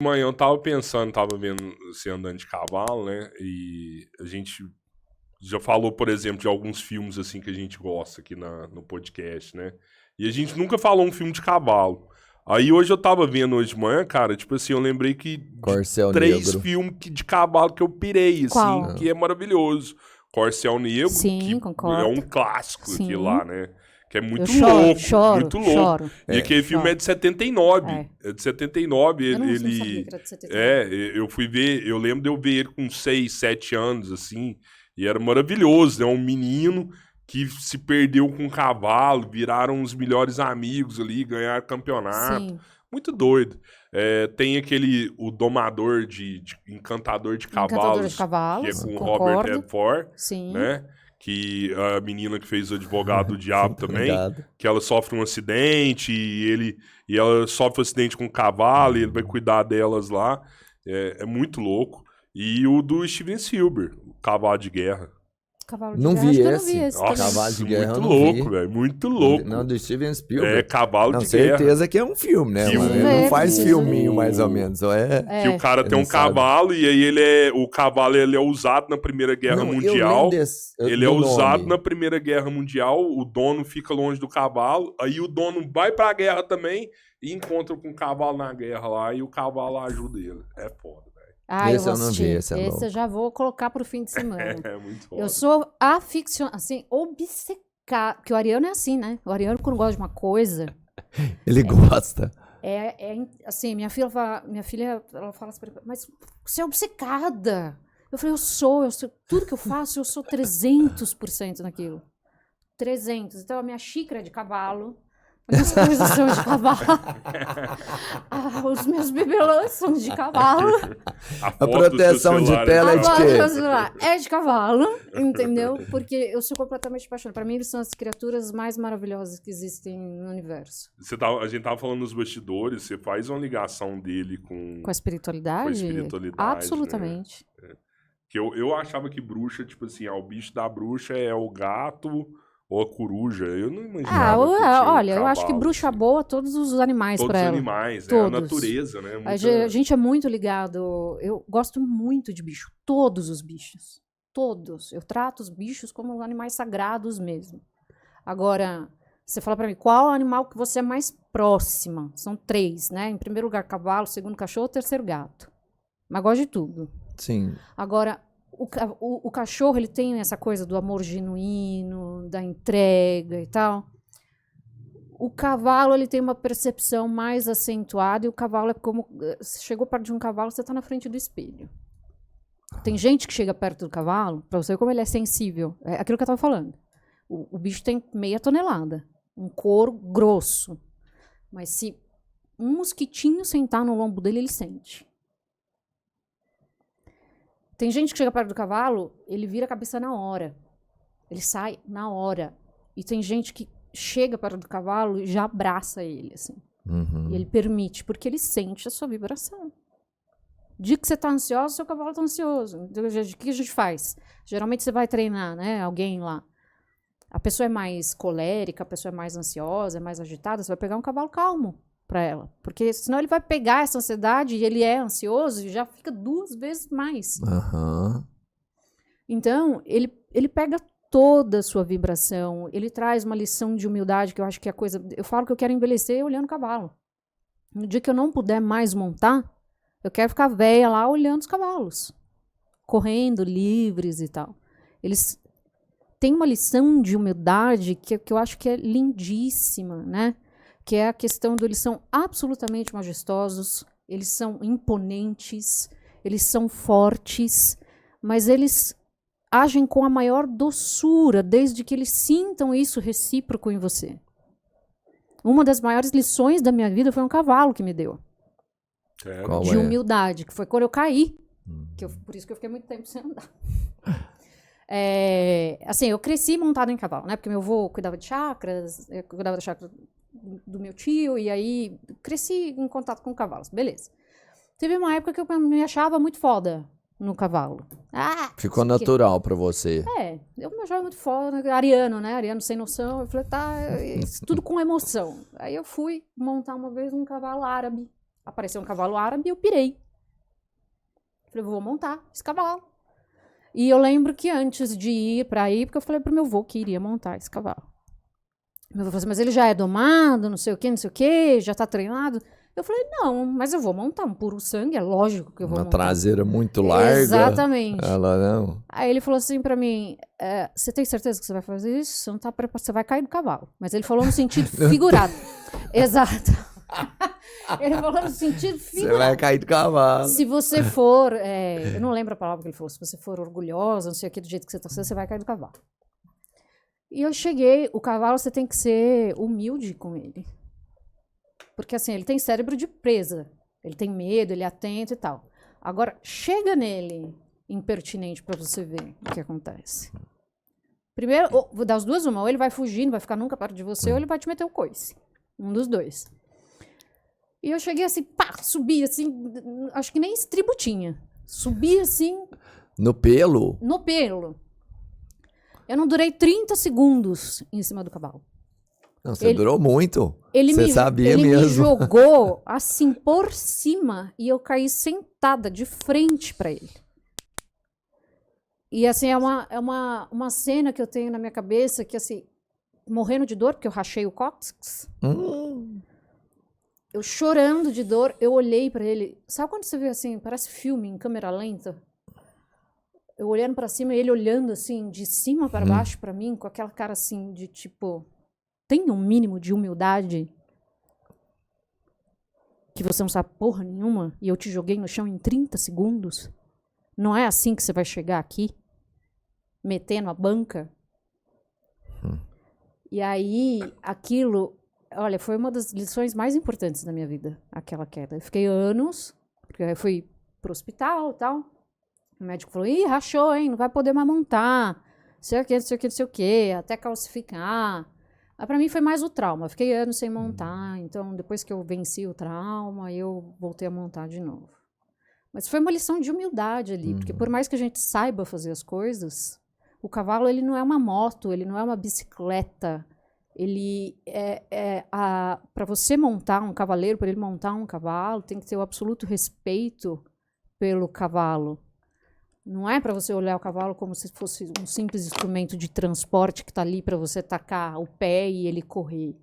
Manhã eu tava pensando, tava vendo você andando de cavalo, né? E a gente já falou, por exemplo, de alguns filmes assim que a gente gosta aqui no podcast, né? E a gente nunca falou um filme de cavalo. Aí hoje eu tava vendo hoje de manhã, cara, tipo assim, eu lembrei que de Corcel 3 Negro. filmes de cavalo que eu pirei, assim, Qual? que é maravilhoso. Corcel Negro, Sim, que concordo. é um clássico Sim. aquilo lá, né? Que é muito Eu louco, choro, muito louco. choro. E aquele filme é de 79. É de 79. Eu não sabia Ele. que era de 79. Eu fui ver, eu lembro de eu ver ele com 6, 7 anos, assim, e era maravilhoso, né? Um menino que se perdeu com um cavalo, viraram os melhores amigos ali, ganharam campeonato. Sim. Muito doido. Tem o domador Encantador de Encantador Cavalos, de Cavalos, que é com o concordo. Robert Redford, Sim. né? Que a menina que fez o Advogado do Diabo também, Ligado. que ela sofre um acidente e ela sofre um acidente com um cavalo e ele vai cuidar delas lá. É muito louco. E o do Steven Spielberg, o Cavalo de Guerra. Cavalo de Não Guerra, vi acho que eu esse. não vi esse Nossa, também. Cavalo de Guerra muito eu não louco, vi. velho. Muito louco. Não, do Steven Spielberg. Cavalo Não, de Guerra. certeza que é um filme, né? Que Mano? o- Ele não faz preciso- filminho, mais ou menos. Ou Que o cara Ele tem um não sabe. cavalo e aí o cavalo ele é usado na Primeira Guerra Não, eu Mundial. lembro Ele é do usado nome. na Primeira Guerra Mundial, o dono fica longe do cavalo, aí o dono vai pra guerra também e encontra com o cavalo na guerra lá e o cavalo ajuda ele. É foda, velho. Ah, Esse eu eu vou não vi, assistir. esse é louco. eu já vou colocar pro fim de semana. É muito foda. Eu sou aficionada, assim, obcecada. Porque o Ariano é assim, né? O Ariano, quando gosta de uma coisa, Ele gosta. assim, minha filha, ela fala assim, mas você é obcecada. Eu falei, eu sou, tudo que eu faço, eu sou 300% naquilo. 300. Então, a minha xícara é de cavalo, as minhas coisas são de cavalo. Os meus bibelôs são de cavalo. A A foto do proteção seu de celular tela é de Agora, quê? meu celular é de cavalo, entendeu? Porque eu sou completamente apaixonada. Pra mim, eles são as criaturas mais maravilhosas que existem no universo. A gente tava falando nos bastidores, você faz uma ligação dele com Com a espiritualidade? Com a espiritualidade, Absolutamente. que eu achava que bruxa, tipo assim, o bicho da bruxa é o gato ou a coruja. Eu não imaginava que tinha um olha, eu acho que cavalo, bruxa assim. boa, todos os animais Todos pra os ela. animais, a Todos. natureza, né? A gente é muito ligado. Eu gosto muito de bicho. Todos os bichos. Todos. Eu trato os bichos como animais sagrados mesmo. Agora, você fala pra mim, qual animal que você é mais próxima? São 3, né? Em primeiro lugar, cavalo, segundo, cachorro, terceiro, gato. Mas gosto de tudo. Sim. Agora, o cachorro, ele tem essa coisa do amor genuíno, da entrega e tal. O cavalo, ele tem uma percepção mais acentuada e o cavalo é como... Você chegou perto de um cavalo, você está na frente do espelho. Tem gente que chega perto do cavalo, para você ver como ele é sensível. É aquilo que eu estava falando. O bicho tem meia tonelada. Um couro grosso. Mas se um mosquitinho sentar no lombo dele, ele sente. Tem gente que chega perto do cavalo, ele vira a cabeça na hora. Ele sai na hora. E tem gente que chega perto do cavalo e já abraça ele, assim. Uhum. E ele permite, porque ele sente a sua vibração. Dia que você está ansioso, seu cavalo está ansioso. Então, o que a gente faz? Geralmente você vai treinar, né? Alguém lá. A pessoa é mais colérica, a pessoa é mais ansiosa, é mais agitada, você vai pegar um cavalo calmo para ela. Porque senão ele vai pegar essa ansiedade e ele é ansioso e já fica 2 vezes mais. Aham. Então, ele pega toda a sua vibração, ele traz uma lição de humildade, que eu acho que é a coisa... Eu falo que eu quero envelhecer olhando o cavalo. No dia que eu não puder mais montar, eu quero ficar velha lá olhando os cavalos. Correndo, livres e tal. Eles têm uma lição de humildade que eu acho que é lindíssima, né? Que é a questão eles são absolutamente majestosos, eles são imponentes, eles são fortes, mas eles agem com a maior doçura, desde que eles sintam isso recíproco em você. Uma das maiores lições da minha vida foi um cavalo que me deu. Qual de humildade, que foi quando eu caí. Por isso que eu fiquei muito tempo sem andar. Assim, eu cresci montado em cavalo, né? Porque meu avô cuidava de chacras, eu cuidava da chácara do meu tio, e aí cresci em contato com cavalos. Beleza. Teve uma época que eu me achava muito foda no cavalo. Ficou natural pra você. Eu me achava muito foda. Ariano, né? Ariano sem noção. Eu falei, tá, isso tudo com emoção. Aí eu fui montar uma vez um cavalo árabe. Apareceu um cavalo árabe e eu pirei. Falei, vou montar esse cavalo. E eu lembro que antes de ir para a hípica, eu falei pro meu avô que iria montar esse cavalo. Meu avô falou assim, mas ele já é domado, não sei o quê, já tá treinado. Eu falei, não, mas eu vou montar um puro sangue, é lógico que eu vou Uma montar. traseira muito larga. Exatamente. Ela não. Aí ele falou assim pra mim, você tem certeza que você vai fazer isso? Você não tá preparado, você vai cair do cavalo. Mas ele falou no sentido figurado. Exato. Ele falou no sentido figurado. Você vai cair do cavalo. Se você for, eu não lembro a palavra que ele falou, se você for orgulhosa, não sei o que, do jeito que você tá, você vai cair do cavalo. E eu cheguei, o cavalo você tem que ser humilde com ele. Porque assim, ele tem cérebro de presa. Ele tem medo, ele é atento e tal. Agora, chega nele impertinente pra você ver o que acontece. Primeiro, vou dar as duas uma, ou ele vai fugir, não vai ficar nunca perto de você, ou ele vai te meter o coice. Um dos dois. E eu cheguei assim, pá, subi assim, acho que nem estribo tinha. Subi assim... No pelo? No pelo. Eu não durei 30 segundos em cima do cavalo. Não, você durou muito. Você sabia ele mesmo. Me jogou assim por cima e eu caí sentada de frente para ele. E assim, é uma cena que eu tenho na minha cabeça que assim, morrendo de dor, porque eu rachei o cóccix. Eu chorando de dor, eu olhei para ele. Sabe quando você vê assim, parece filme em câmera lenta? Eu olhando para cima e ele olhando assim, de cima para baixo para mim, com aquela cara assim de tipo, tem um mínimo de humildade que você não sabe porra nenhuma e eu te joguei no chão em 30 segundos? Não é assim que você vai chegar aqui? Metendo a banca? E aí, aquilo, olha, foi uma das lições mais importantes da minha vida, aquela queda. Eu fiquei anos, porque eu fui pro hospital e tal. O médico falou, ih, rachou, hein, não vai poder mais montar. Sei o que, até calcificar. Mas pra mim foi mais o trauma. Eu fiquei anos sem montar, então depois que eu venci o trauma, eu voltei a montar de novo. Mas foi uma lição de humildade ali, porque por mais que a gente saiba fazer as coisas, o cavalo ele não é uma moto, ele não é uma bicicleta. Ele para você montar um cavaleiro, para ele montar um cavalo, tem que ter o absoluto respeito pelo cavalo. Não é para você olhar o cavalo como se fosse um simples instrumento de transporte que está ali para você tacar o pé e ele correr.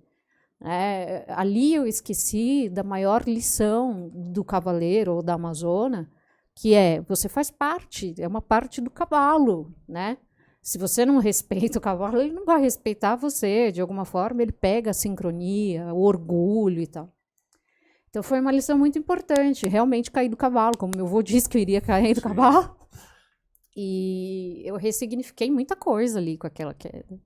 Ali eu esqueci da maior lição do cavaleiro ou da amazona, que você faz parte, é uma parte do cavalo, né? Se você não respeita o cavalo, ele não vai respeitar você. De alguma forma, ele pega a sincronia, o orgulho e tal. Então foi uma lição muito importante, realmente cair do cavalo, como meu avô disse que eu iria cair do cavalo. E eu ressignifiquei muita coisa ali com aquela queda.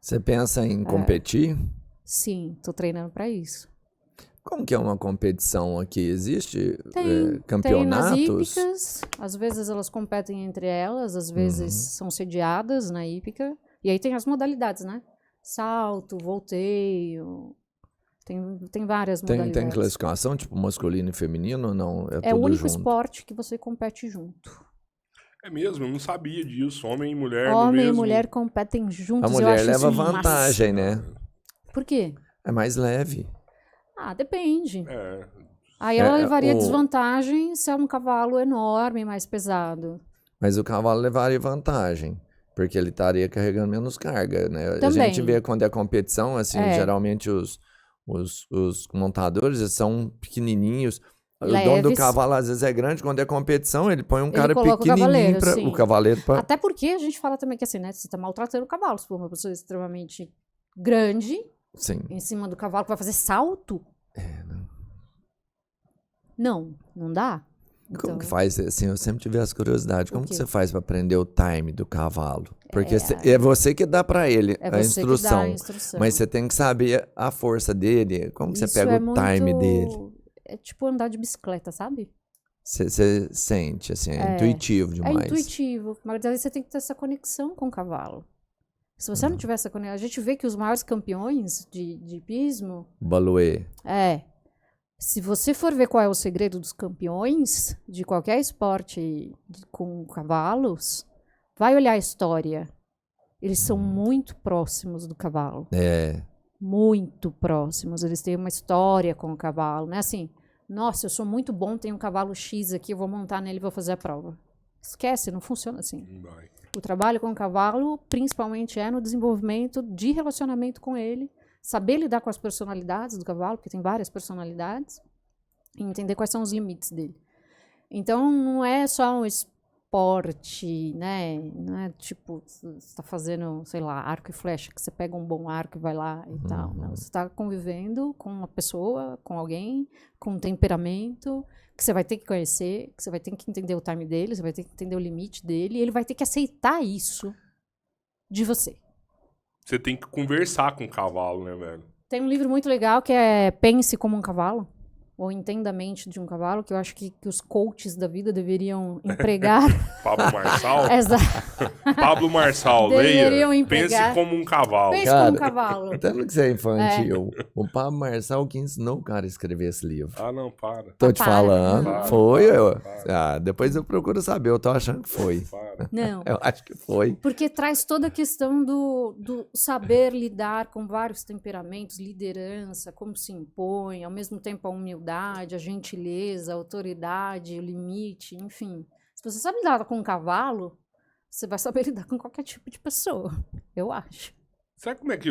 Você pensa em competir? Sim, tô treinando para isso. Como que é uma competição aqui? Existe campeonatos? Tem nas hípicas, às vezes elas competem entre elas, às vezes são sediadas na hípica. E aí tem as modalidades, né? Salto, volteio, tem várias modalidades. Tem classificação, tipo masculino e feminino ou não? É o tudo único junto? esporte que você compete junto. É mesmo, eu não sabia disso. Homem e mulher Homem mesmo. e mulher competem juntos. A mulher eu acho leva isso vantagem, massa. né? Por quê? É mais leve. Depende. É. Aí ela levaria desvantagem se é um cavalo enorme, mais pesado. Mas o cavalo levaria vantagem, porque ele estaria carregando menos carga, né? Também. A gente vê quando é competição, assim, geralmente os montadores eles são pequenininhos. Leves. O dono do cavalo às vezes é grande, quando é competição ele põe um cara coloca pequenininho o o cavaleiro pra... Até porque a gente fala também que assim, né? Você tá maltratando o cavalo. Se for uma pessoa extremamente grande, Sim. em cima do cavalo, que vai fazer salto. Não dá. Como que faz, assim, eu sempre tive essa curiosidade, como que você faz pra aprender o time do cavalo? Porque é você que dá pra ele a instrução, mas você tem que saber a força dele, como que você pega o time dele? É tipo andar de bicicleta, sabe? Você sente, assim, é intuitivo demais. É intuitivo, mas aí você tem que ter essa conexão com o cavalo. Se você não tiver essa conexão, a gente vê que os maiores campeões de hipismo... Baluê. Se você for ver qual é o segredo dos campeões de qualquer esporte com cavalos, vai olhar a história. Eles são muito próximos do cavalo. Muito próximos. Eles têm uma história com o cavalo. Não é assim, Nossa, eu sou muito bom, tenho um cavalo X aqui, eu vou montar nele e vou fazer a prova. Esquece, não funciona assim. O trabalho com o cavalo, principalmente, é no desenvolvimento de relacionamento com ele, saber lidar com as personalidades do cavalo, porque tem várias personalidades, e entender quais são os limites dele. Então, não é só um esporte, né? Não é tipo, você está fazendo, sei lá, arco e flecha, que você pega um bom arco e vai lá e tal. Não, você está convivendo com uma pessoa, com alguém, com um temperamento, que você vai ter que conhecer, que você vai ter que entender o time dele, você vai ter que entender o limite dele, e ele vai ter que aceitar isso de você. Você tem que conversar com o cavalo, né, velho? Tem um livro muito legal que é Pense como um Cavalo, ou Entenda a Mente de um Cavalo, que eu acho que os coaches da vida deveriam empregar. Pablo Marçal? Exato. Pablo Marçal, leia. Pense como um cavalo. Pense como um cavalo. Até no que você é infantil. O Pablo Marçal que ensinou o cara a escrever esse livro. Ah, não, para. Tô te falando. Para, foi? para. Depois eu procuro saber. Eu tô achando que foi. Para. Não. Eu acho que foi. Porque traz toda a questão do saber lidar com vários temperamentos, liderança, como se impõe, ao mesmo tempo a humildade, a gentileza, a autoridade, o limite, enfim. Se você sabe lidar com um cavalo, você vai saber lidar com qualquer tipo de pessoa, eu acho. Sabe como é que